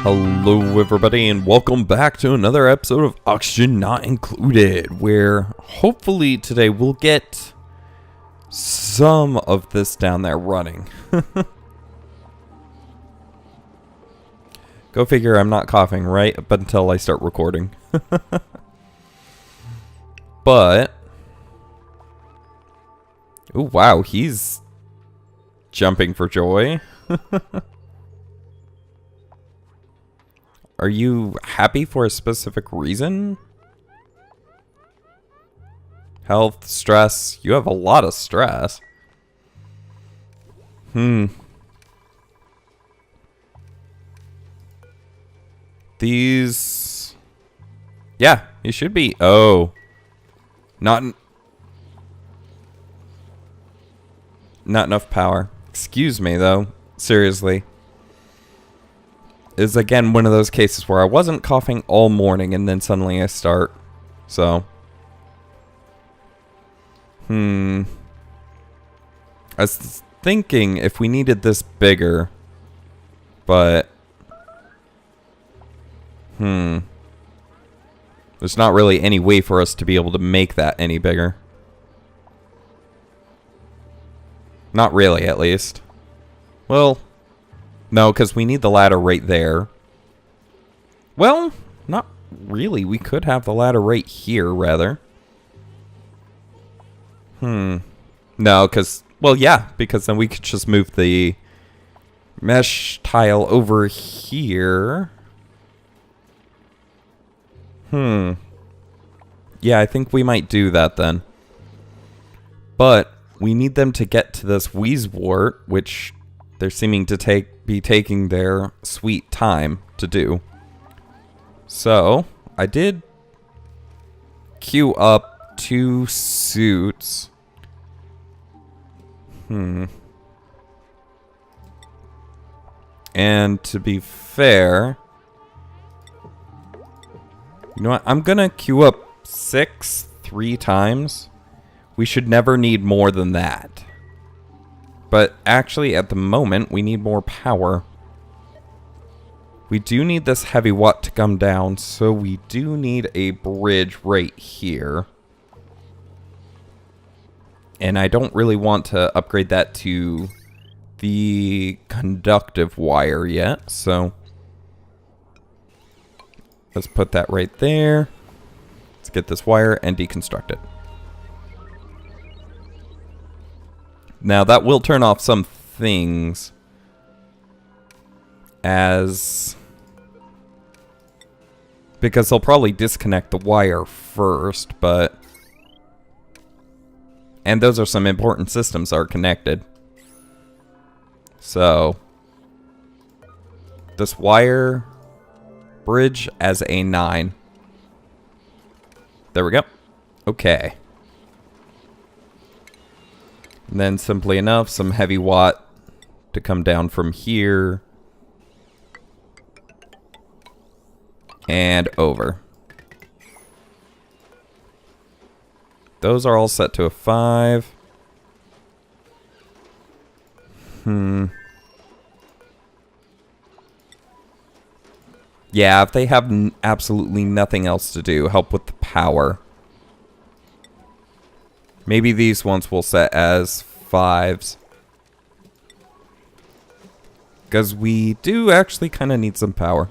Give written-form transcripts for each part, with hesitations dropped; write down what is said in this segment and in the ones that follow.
Hello everybody and welcome back to another episode of Oxygen Not Included, where hopefully today we'll get some of this down there running. Go figure, I'm not coughing right up until I start recording. But oh wow, he's jumping for joy. Are you happy for a specific reason? Health, stress. You have a lot of stress. These... Yeah, you should be... Oh. Not enough power. Excuse me, though. Seriously. Is again one of those cases where I wasn't coughing all morning and then suddenly I start. So. I was thinking if we needed this bigger. But. There's not really any way for us to be able to make that any bigger. Not really, at least. Well. No, because we need the ladder right there. Well, not really. We could have the ladder right here, rather. No, because... Well, yeah, because then we could just move the mesh tile over here. Yeah, I think we might do that then. But we need them to get to this Wheezewort, which they're seeming to be taking their sweet time to do. So, I did queue up 2 suits. And to be fair, you know what? I'm gonna queue up 6 3 times. We should never need more than that. But actually, at the moment, we need more power. We do need this heavy watt to come down, so we do need a bridge right here. And I don't really want to upgrade that to the conductive wire yet, so let's put that right there. Let's get this wire and deconstruct it. Now, that will turn off some things because they'll probably disconnect the wire first, but... And those are some important systems that are connected. So, this wire bridge as a 9. There we go. Okay. And then, simply enough, some heavy watt to come down from here. And over. Those are all set to a 5. Yeah, if they have absolutely nothing else to do, help with the power. Maybe these ones will set as 5s. Because we do actually kind of need some power.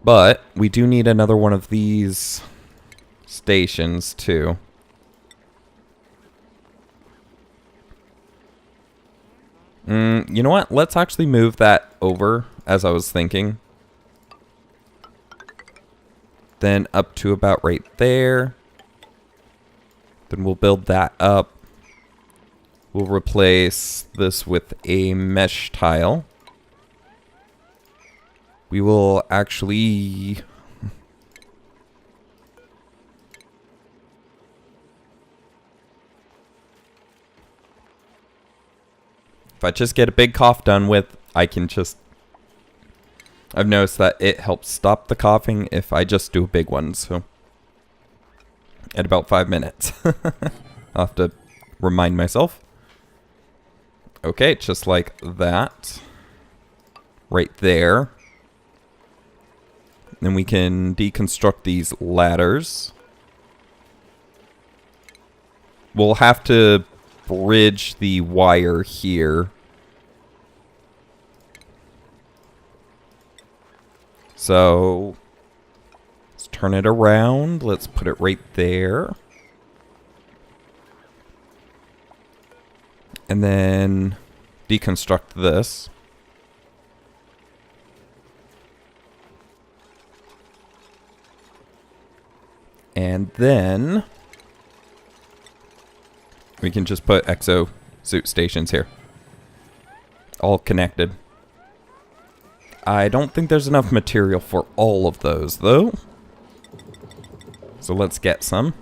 But we do need another one of these stations too. You know what? Let's actually move that over, as I was thinking. Then up to about right there. Then we'll build that up. We'll replace this with a mesh tile. We will actually... If I just get a big cough done with, I can just... I've noticed that it helps stop the coughing if I just do a big one, so... At about 5 minutes. I'll have to remind myself. Okay, just like that. Right there. Then we can deconstruct these ladders. We'll have to bridge the wire here. So, let's turn it around. Let's put it right there. And then deconstruct this. And then we can just put exosuit stations here. All connected. I don't think there's enough material for all of those, though. So let's get some.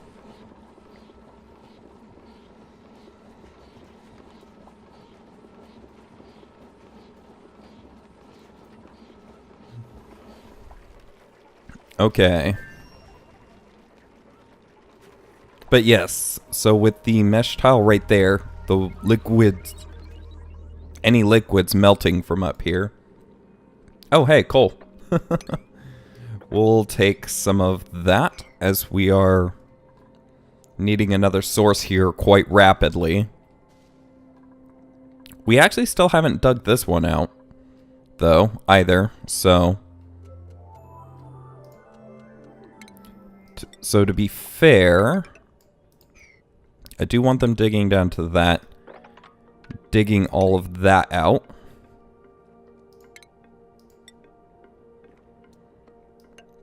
Okay. But yes, so with the mesh tile right there, the liquids, any liquids melting from up here. Oh, hey, coal. We'll take some of that as we are needing another source here quite rapidly. We actually still haven't dug this one out, though, either, so... So to be fair, I do want them digging down to that, digging all of that out.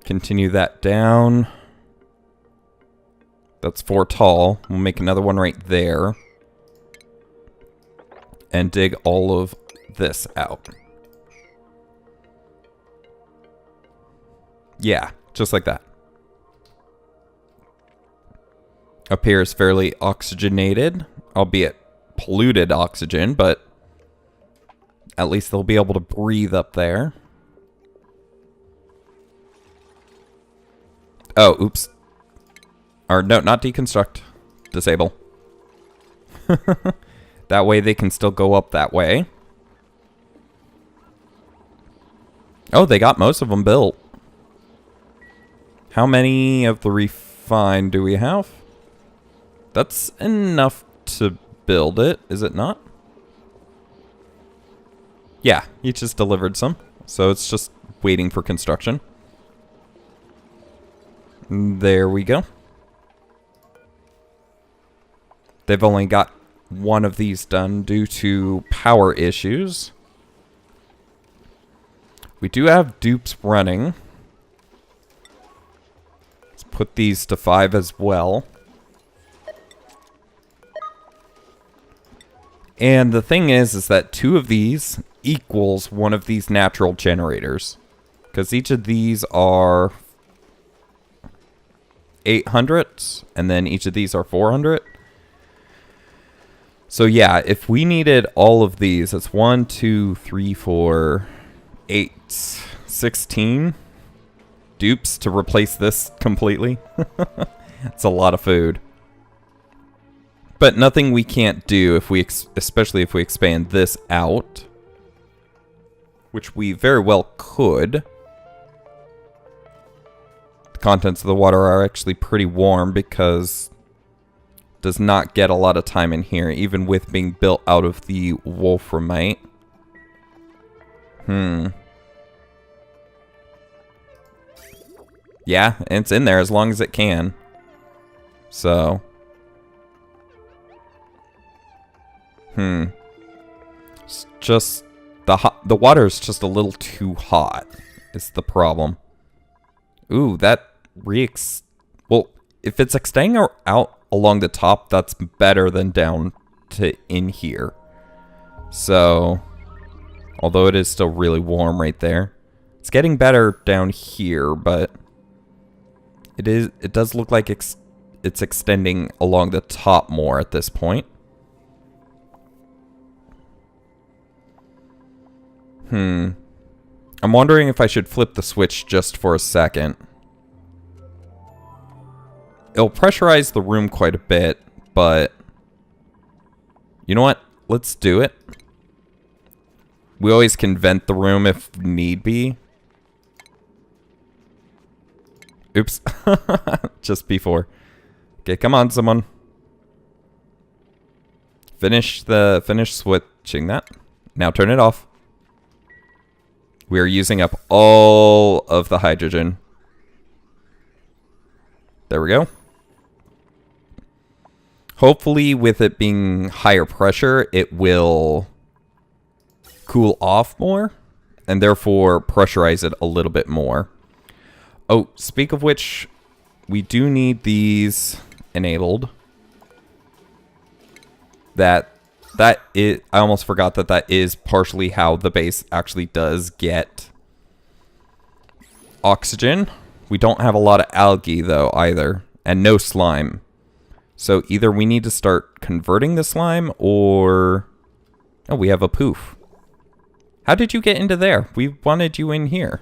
Continue that down. That's 4 tall. We'll make another one right there. And dig all of this out. Yeah, just like that. Up here is fairly oxygenated, albeit polluted oxygen, but at least they'll be able to breathe up there. Oh, oops. Or no, not deconstruct. Disable. That way they can still go up that way. Oh, they got most of them built. How many of the refined do we have? That's enough to build it, is it not? Yeah, he just delivered some. So it's just waiting for construction. There we go. They've only got one of these done due to power issues. We do have dupes running. Let's put these to 5 as well. And the thing is that 2 of these equals one of these natural generators. Because each of these are 800, and then each of these are 400. So yeah, if we needed all of these, that's 1, 2, 3, 4, 8, 16 dupes to replace this completely. It's a lot of food. But nothing we can't do if we, especially if we expand this out, which we very well could. The contents of the water are actually pretty warm because it does not get a lot of time in here, even with being built out of the wolframite. Yeah, it's in there as long as it can. So... It's just the water is just a little too hot. Is the problem. Ooh, that well, if it's extending out along the top, that's better than down to in here. So, although it is still really warm right there, it's getting better down here, but it does look like it's extending along the top more at this point. I'm wondering if I should flip the switch just for a second. It'll pressurize the room quite a bit, but You know what? Let's do it. We always can vent the room if need be. Oops. Just before. Okay, come on, someone. Finish switching that. Now turn it off. We are using up all of the hydrogen. There we go. Hopefully, with it being higher pressure, it will cool off more, and therefore pressurize it a little bit more. Oh, speak of which, we do need these enabled. I almost forgot that is partially how the base actually does get oxygen. We don't have a lot of algae, though, either, and no slime. So either we need to start converting the slime, or... Oh, we have a poof. How did you get into there? We wanted you in here.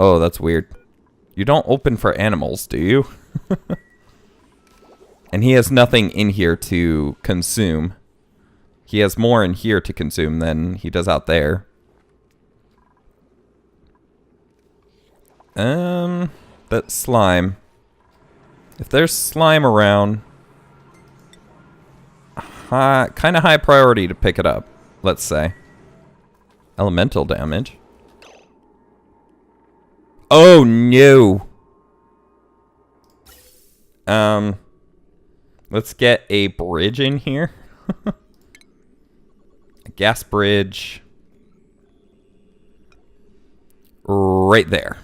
Oh, that's weird. You don't open for animals, do you? And he has nothing in here to consume. He has more in here to consume than he does out there. That slime. If there's slime around, kind of high priority to pick it up, let's say. Elemental damage. Oh, no. Let's get a bridge in here. A gas bridge. Right there.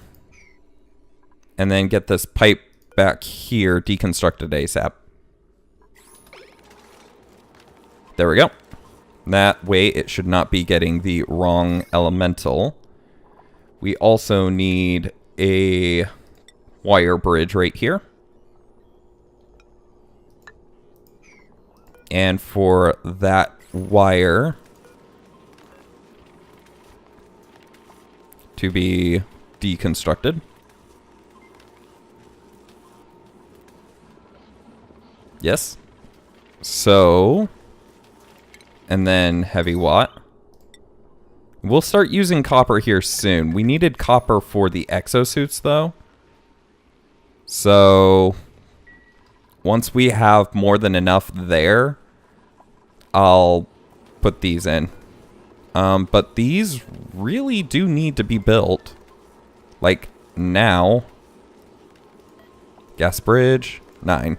And then get this pipe back here deconstructed ASAP. There we go. That way it should not be getting the wrong elemental. We also need a wire bridge right here. And for that wire to be deconstructed. Yes. So, and then heavy watt. We'll start using copper here soon. We needed copper for the exosuits, though. So, once we have more than enough there, I'll put these in. But these really do need to be built. Like, now. Gas bridge, 9.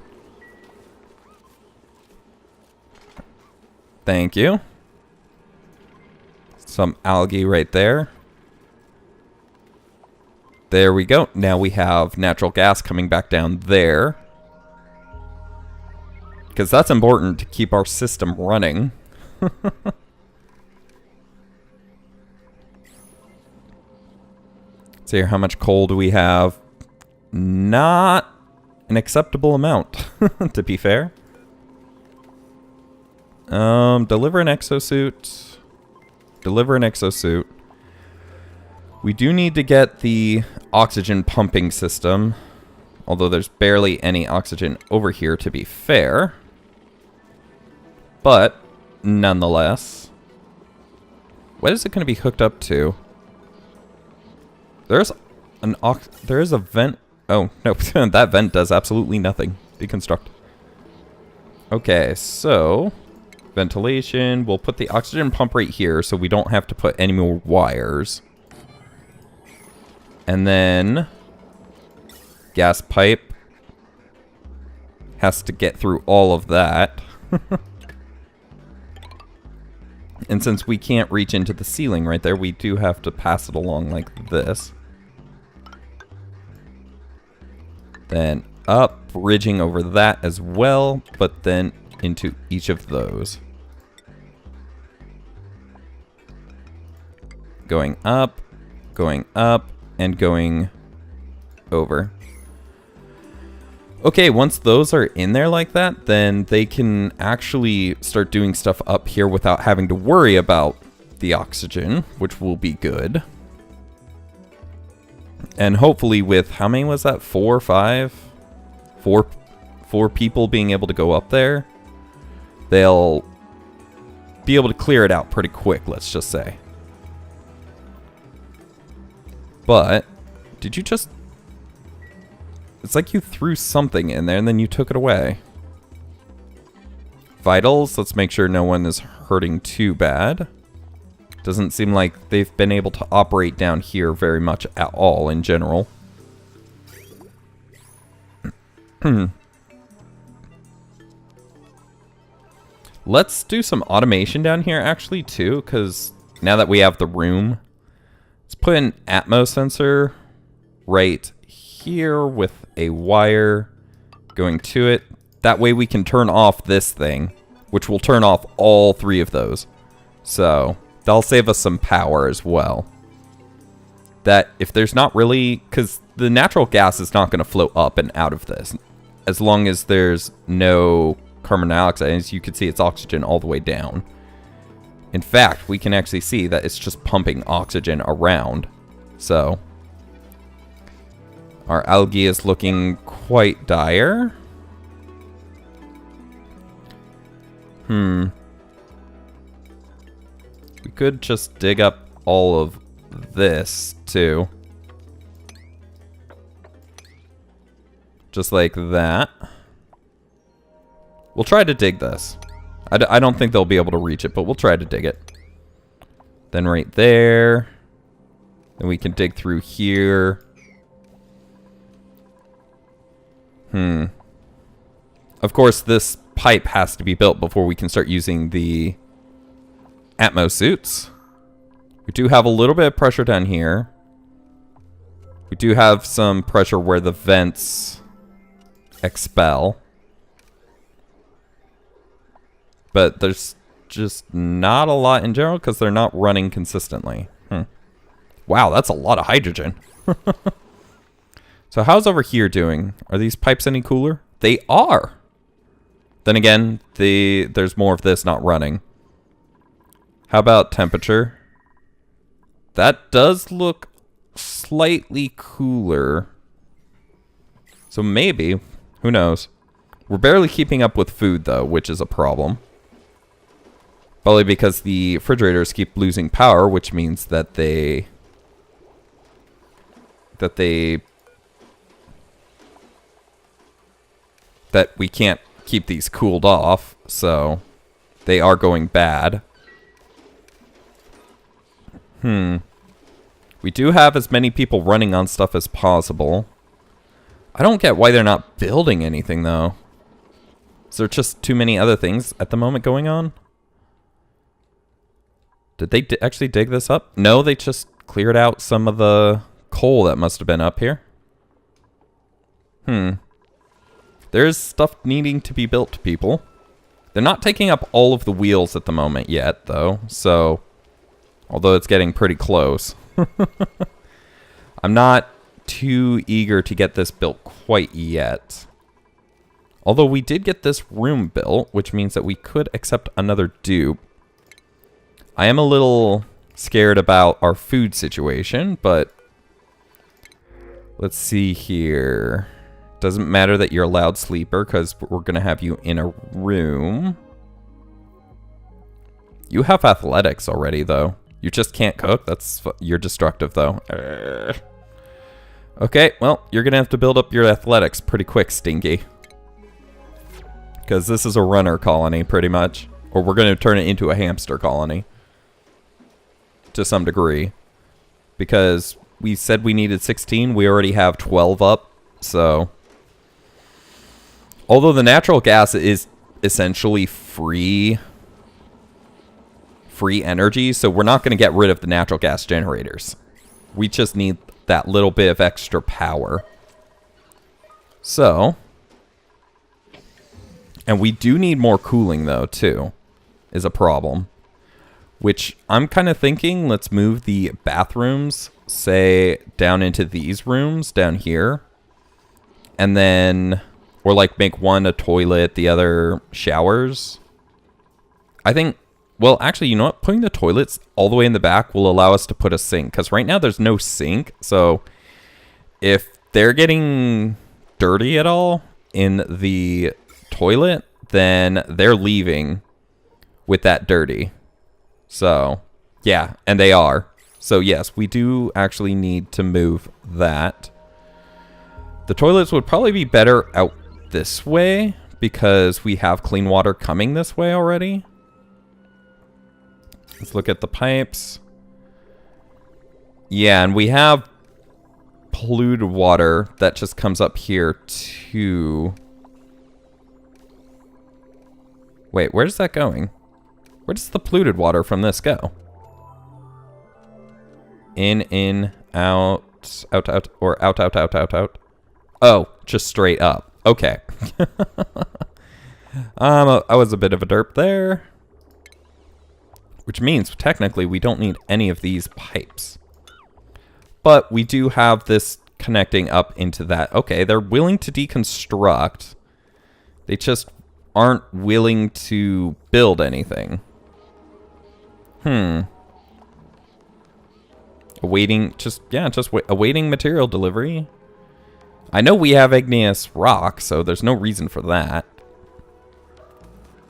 Thank you. Some algae right there. There we go. Now we have natural gas coming back down there. Because that's important to keep our system running. See here, how much coal do we have? Not an acceptable amount, to be fair. Deliver an exosuit. Deliver an exosuit. We do need to get the oxygen pumping system. Although there's barely any oxygen over here, to be fair. But, nonetheless. What is it going to be hooked up to? There is a vent. Oh, no. That vent does absolutely nothing. Deconstruct. Okay, so... ventilation. We'll put the oxygen pump right here so we don't have to put any more wires. And then gas pipe has to get through all of that. And since we can't reach into the ceiling right there, we do have to pass it along like this. Then up, bridging over that as well, but then into each of those. Going up, and going over. Okay, once those are in there like that, then they can actually start doing stuff up here without having to worry about the oxygen, which will be good. And hopefully with, how many was that? 4 or 5? 4 people being able to go up there. They'll be able to clear it out pretty quick, let's just say. But, did you just... It's like you threw something in there and then you took it away. Vitals, let's make sure no one is hurting too bad. Doesn't seem like they've been able to operate down here very much at all in general. Let's do some automation down here actually too, because now that we have the room, let's put an Atmos sensor right here with a wire going to it. That way we can turn off this thing, which will turn off all 3 of those. So that'll save us some power as well. That if there's not really, because the natural gas is not going to flow up and out of this, as long as there's no carbon dioxide. As you can see, it's oxygen all the way down. In fact, we can actually see that it's just pumping oxygen around. So our algae is looking quite dire. We could just dig up all of this too. Just like that. We'll try to dig this. I don't think they'll be able to reach it, but we'll try to dig it. Then right there. Then we can dig through here. Of course, this pipe has to be built before we can start using the Atmos suits. We do have a little bit of pressure down here. We do have some pressure where the vents expel. But there's just not a lot in general because they're not running consistently. Wow, that's a lot of hydrogen. So how's over here doing? Are these pipes any cooler? They are. Then again, there's more of this not running. How about temperature? That does look slightly cooler. So maybe, who knows? We're barely keeping up with food though, which is a problem. Probably because the refrigerators keep losing power, which means that we can't keep these cooled off, so they are going bad. We do have as many people running on stuff as possible. I don't get why they're not building anything, though. Is there just too many other things at the moment going on? Did they actually dig this up? No, they just cleared out some of the coal that must have been up here. There's stuff needing to be built, people. They're not taking up all of the wheels at the moment yet, though. So, although it's getting pretty close. I'm not too eager to get this built quite yet. Although we did get this room built, which means that we could accept another dupe. I am a little scared about our food situation, but let's see here. Doesn't matter that you're a loud sleeper because we're going to have you in a room. You have athletics already, though. You just can't cook. You're destructive, though. Okay, well, you're going to have to build up your athletics pretty quick, Stinky. Because this is a runner colony, pretty much. Or we're going to turn it into a hamster colony. To some degree. Because we said we needed 16. We already have 12 up. So, although the natural gas is essentially free energy, so we're not going to get rid of the natural gas generators. We just need that little bit of extra power. So, and we do need more cooling though, too, is a problem. Which I'm kind of thinking, let's move the bathrooms, say, down into these rooms down here. And then, or like make one a toilet, the other showers. I think, well, actually, you know what? Putting the toilets all the way in the back will allow us to put a sink. Because right now there's no sink. So if they're getting dirty at all in the toilet, then they're leaving. with that dirty. So, yeah, and they are. So, yes, we do actually need to move that. The toilets would probably be better out this way because we have clean water coming this way already. Let's look at the pipes. Yeah, and we have polluted water that just comes up here too. Wait, where's that going? Where does the polluted water from this go? In, out, out, or out, out, out, out, out. Oh, just straight up. Okay. I was a bit of a derp there. Which means, technically, we don't need any of these pipes. But we do have this connecting up into that. Okay, they're willing to deconstruct. They just aren't willing to build anything. Awaiting, awaiting material delivery. I know we have igneous rock, so there's no reason for that.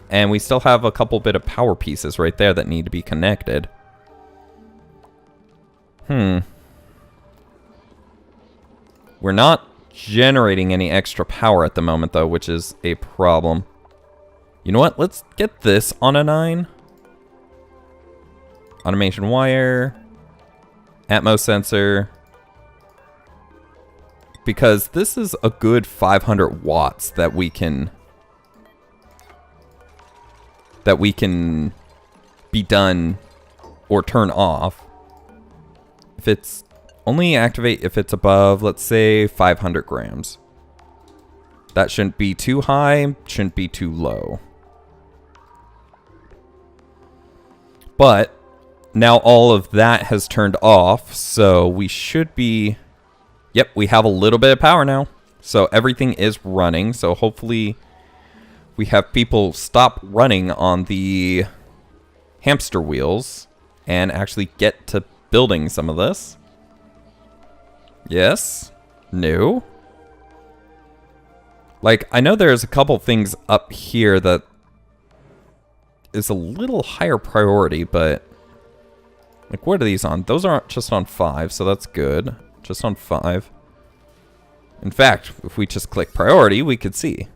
And we still have a couple bit of power pieces right there that need to be connected. We're not generating any extra power at the moment, though, which is a problem. You know what? Let's get this on a 9. Automation wire. Atmos sensor. Because this is a good 500 watts that we can be done or turn off. If it's only activate if it's above, let's say 500 grams. That shouldn't be too high, shouldn't be too low. But now all of that has turned off, so we should be... Yep, we have a little bit of power now. So everything is running. So hopefully we have people stop running on the hamster wheels and actually get to building some of this. Yes. No. Like, I know there's a couple things up here that is a little higher priority, but... Like, what are these on? Those aren't just on 5, so that's good. Just on 5. In fact, if we just click priority, we could see.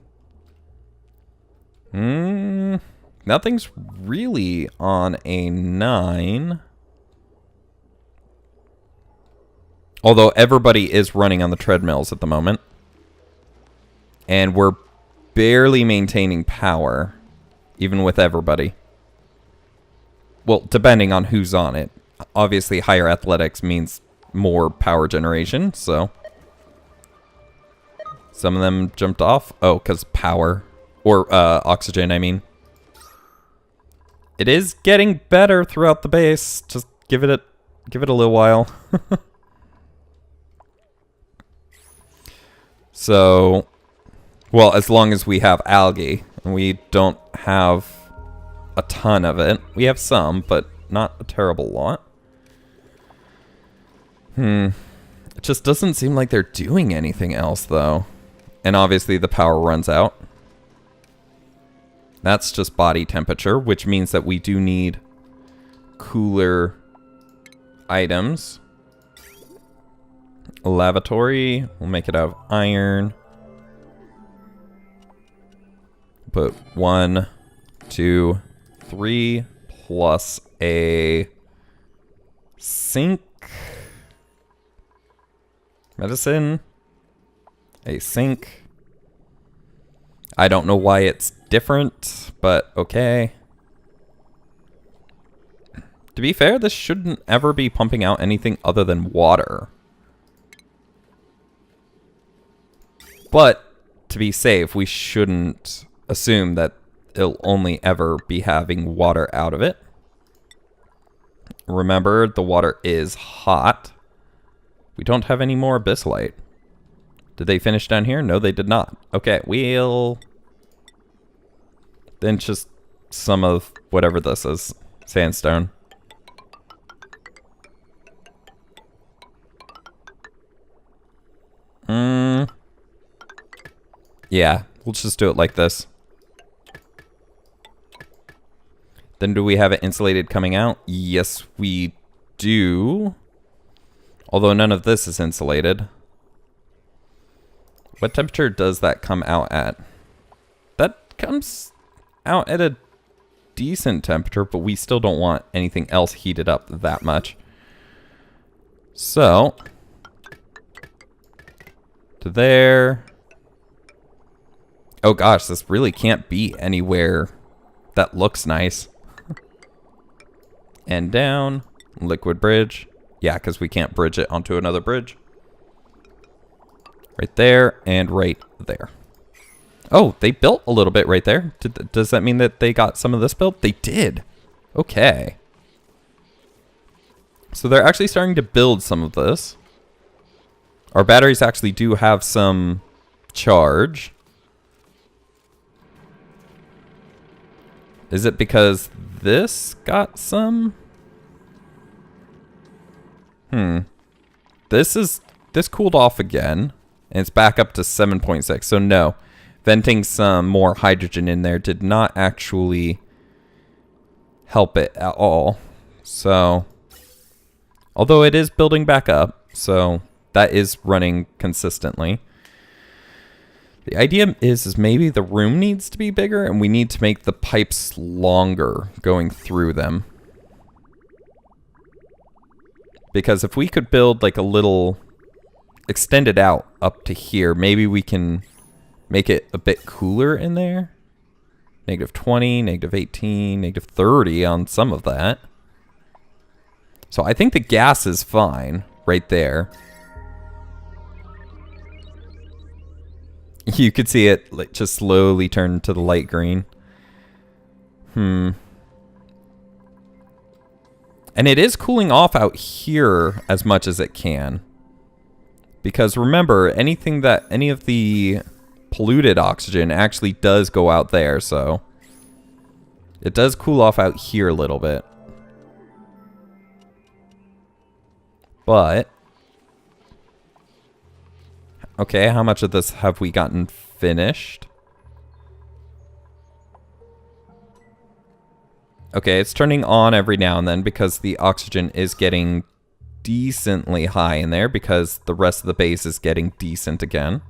Nothing's really on a 9. Although everybody is running on the treadmills at the moment. And we're barely maintaining power, even with everybody. Well, depending on who's on it. Obviously, higher athletics means more power generation, so... Some of them jumped off. Oh, because power. Or oxygen, I mean. It is getting better throughout the base. Just give it a little while. So, well, as long as we have algae, and we don't have a ton of it. We have some, but not a terrible lot. It just doesn't seem like they're doing anything else, though. And obviously the power runs out. That's just body temperature, which means that we do need cooler items. A lavatory, we'll make it out of iron. Put 1, 2, 3, plus a sink. Medicine. A sink. I don't know why it's different, but okay. To be fair, this shouldn't ever be pumping out anything other than water. But, to be safe, we shouldn't assume that it'll only ever be having water out of it. Remember, the water is hot. We don't have any more abyssite. Did they finish down here? No, they did not. Okay, we'll... Then just some of whatever this is. Sandstone. Yeah, we'll just do it like this. Then do we have it insulated coming out? Yes, we do. Although none of this is insulated. What temperature does that come out at? That comes out at a decent temperature, but we still don't want anything else heated up that much. So, to there. Oh gosh, this really can't be anywhere that looks nice. And down, liquid bridge. Yeah, because we can't bridge it onto another bridge. Right there and right there. Oh, they built a little bit right there. Does that mean that they got some of this built? They did. Okay. So they're actually starting to build some of this. Our batteries actually do have some charge. Is it because this got some? This cooled off again. And it's back up to 7.6. So no. Venting some more hydrogen in there did not actually help it at all. So, although it is building back up, so that is running consistently. The idea is maybe the room needs to be bigger and we need to make the pipes longer going through them. Because if we could build like a little extended out up to here, maybe we can make it a bit cooler in there. -20, -18, -30 on some of that. So I think the gas is fine right there. You could see it like just slowly turn to the light green. And it is cooling off out here as much as it can. Because remember, any of the polluted oxygen actually does go out there, so it does cool off out here a little bit. But okay, how much of this have we gotten finished? Okay, it's turning on every now and then because the oxygen is getting decently high in there because the rest of the base is getting decent again.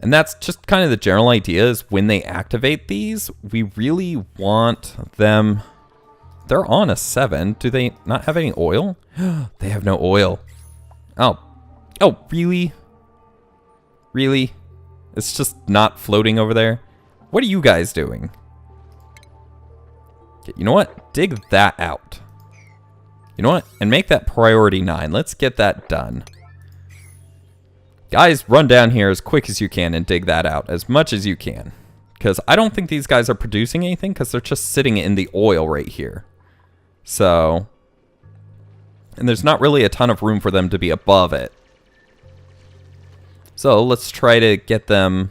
And that's just kind of the general idea is when they activate these, we really want them... They're on a 7. Do they not have any oil? They have no oil. Oh. Oh, really? Really? It's just not floating over there? What are you guys doing? Okay, you know what? Dig that out. You know what? And make that priority 9. Let's get that done. Guys, run down here as quick as you can and dig that out as much as you can. Because I don't think these guys are producing anything because they're just sitting in the oil right here. So, and there's not really a ton of room for them to be above it. So let's try to get them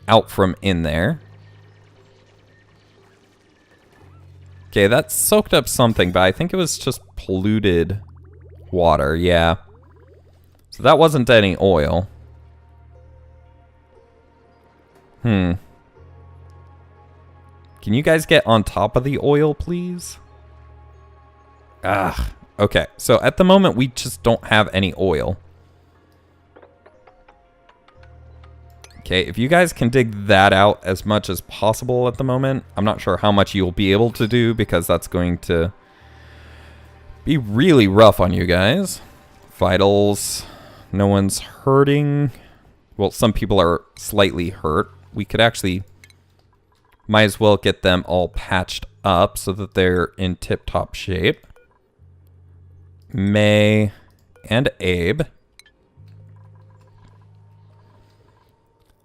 out from in there. Okay, that soaked up something, but I think it was just polluted water, yeah. So that wasn't any oil. Can you guys get on top of the oil, please? Okay. So at the moment, we just don't have any oil. Okay, if you guys can dig that out as much as possible at the moment, I'm not sure how much you'll be able to do because that's going to be really rough on you guys. Vitals. No one's hurting. Well, some people are slightly hurt. We could actually... might as well get them all patched up so that they're in tip-top shape. May and Abe.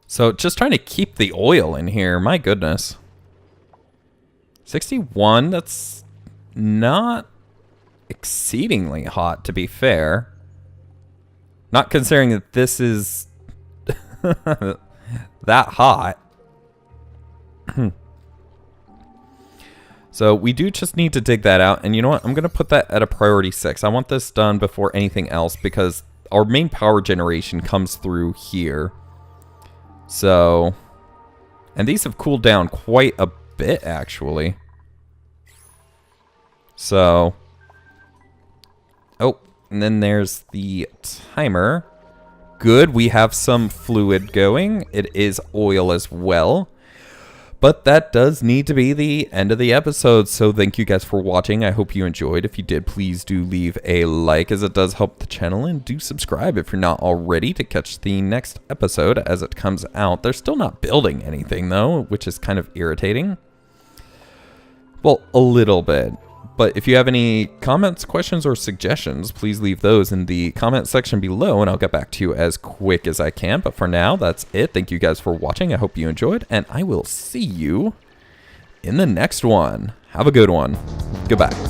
So just trying to keep the oil in here. My goodness. 61, that's not exceedingly hot, to be fair. Not considering that this is that hot. So we do just need to dig that out. And you know what? I'm going to put that at a priority 6. I want this done before anything else because our main power generation comes through here. So, and these have cooled down quite a bit, actually. So, oh, and then there's the timer. Good, we have some fluid going. It is oil as well. But that does need to be the end of the episode, so thank you guys for watching. I hope you enjoyed. If you did, please do leave a like, as it does help the channel, and do subscribe if you're not already to catch the next episode as it comes out. They're still not building anything, though, which is kind of irritating. Well, a little bit. But if you have any comments, questions, or suggestions, please leave those in the comment section below, and I'll get back to you as quick as I can. But for now, that's it. Thank you guys for watching. I hope you enjoyed, and I will see you in the next one. Have a good one. Goodbye.